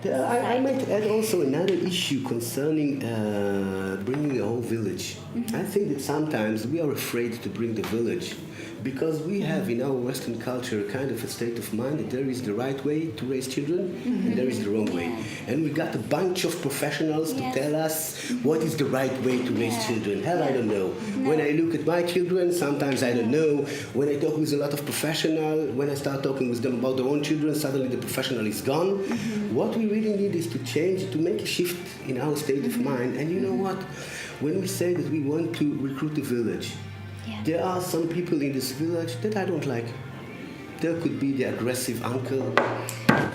I might add also another issue concerning bringing a whole village. I think that sometimes we are afraid to bring the village because we have in our Western culture kind of a state of mind that there is the right way to raise children and there is the wrong way. And we got a bunch of professionals to tell us what is the right way to raise children. Hell, I don't know. When I look at my children, sometimes I don't know. When I talk with a lot of professionals, when I start talking with them about their own children, suddenly the professional is gone. What we really need is to change, to make a shift in our state of mind. And you know what? When we say that we want to recruit a village, there are some people in this village that I don't like. There could be the aggressive uncle.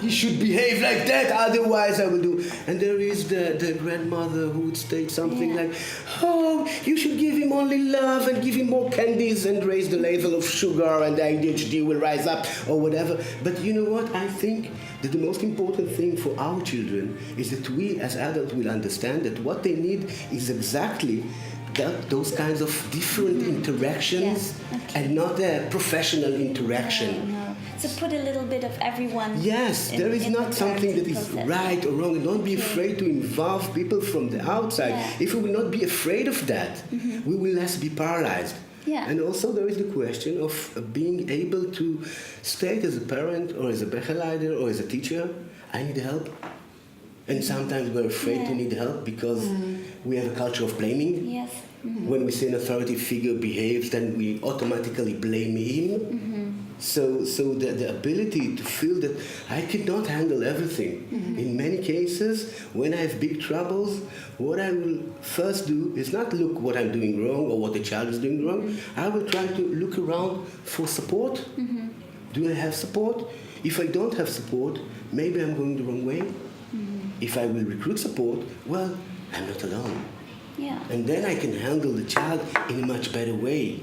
He should behave like that, otherwise I will do. And there is the grandmother who would state something like, oh, you should give him only love and give him more candies and raise the level of sugar and the ADHD will rise up or whatever. But you know what? I think that the most important thing for our children is that we as adults will understand that what they need is exactly those kinds of different interactions and not a professional interaction. No. So put a little bit of everyone. Yes, there is not something that is right or wrong. And don't be afraid to involve people from the outside. If we will not be afraid of that, we will less be paralyzed. And also there is the question of being able to state as a parent or as a Begeleiter or as a teacher, I need help. And sometimes we're afraid to need help because we have a culture of blaming. Yes. When we see an authority figure behaves, then we automatically blame him. So the ability to feel that I cannot handle everything. In many cases, when I have big troubles, what I will first do is not look what I'm doing wrong or what the child is doing wrong. I will try to look around for support. Do I have support? If I don't have support, maybe I'm going the wrong way. If I will recruit support, well, I'm not alone. And then I can handle the child in a much better way.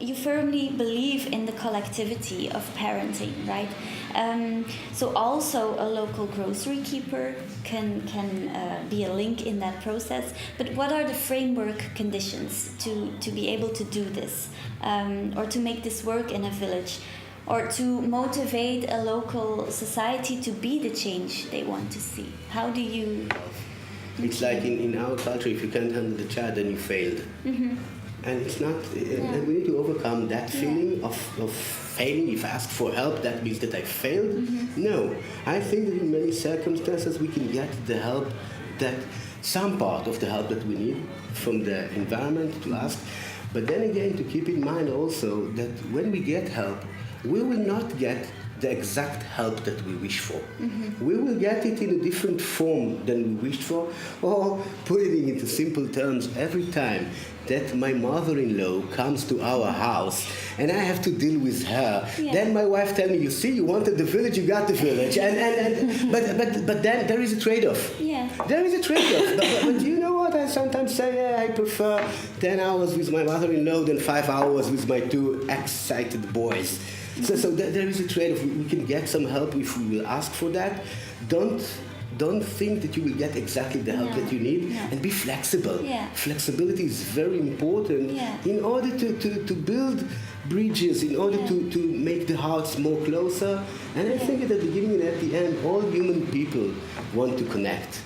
You firmly believe in the collectivity of parenting, right? So also a local grocery keeper can be a link in that process. But what are the framework conditions to be able to do this or to make this work in a village? Or to motivate a local society to be the change they want to see? How do you... It's like in our culture, if you can't handle the child, then you failed. And it's not... And we need to overcome that feeling of failing. If I ask for help, that means that I failed. No. I think that in many circumstances we can get the help that... Some part of the help that we need from the environment to ask. But then again, to keep in mind also that when we get help, we will not get the exact help that we wish for. We will get it in a different form than we wished for, or putting it into simple terms, every time that my mother-in-law comes to our house and I have to deal with her, then my wife tells me, you see, you wanted the village, you got the village. But then there is a trade-off. There is a trade-off. But you know what? I sometimes say I prefer 10 hours with my mother-in-law than 5 hours with my two excited boys. So there is a trade-off. We can get some help if we will ask for that. Don't think that you will get exactly the help that you need, and be flexible. Flexibility is very important in order to build bridges, in order to make the hearts more closer. And I think at the beginning and at the end, all human people want to connect.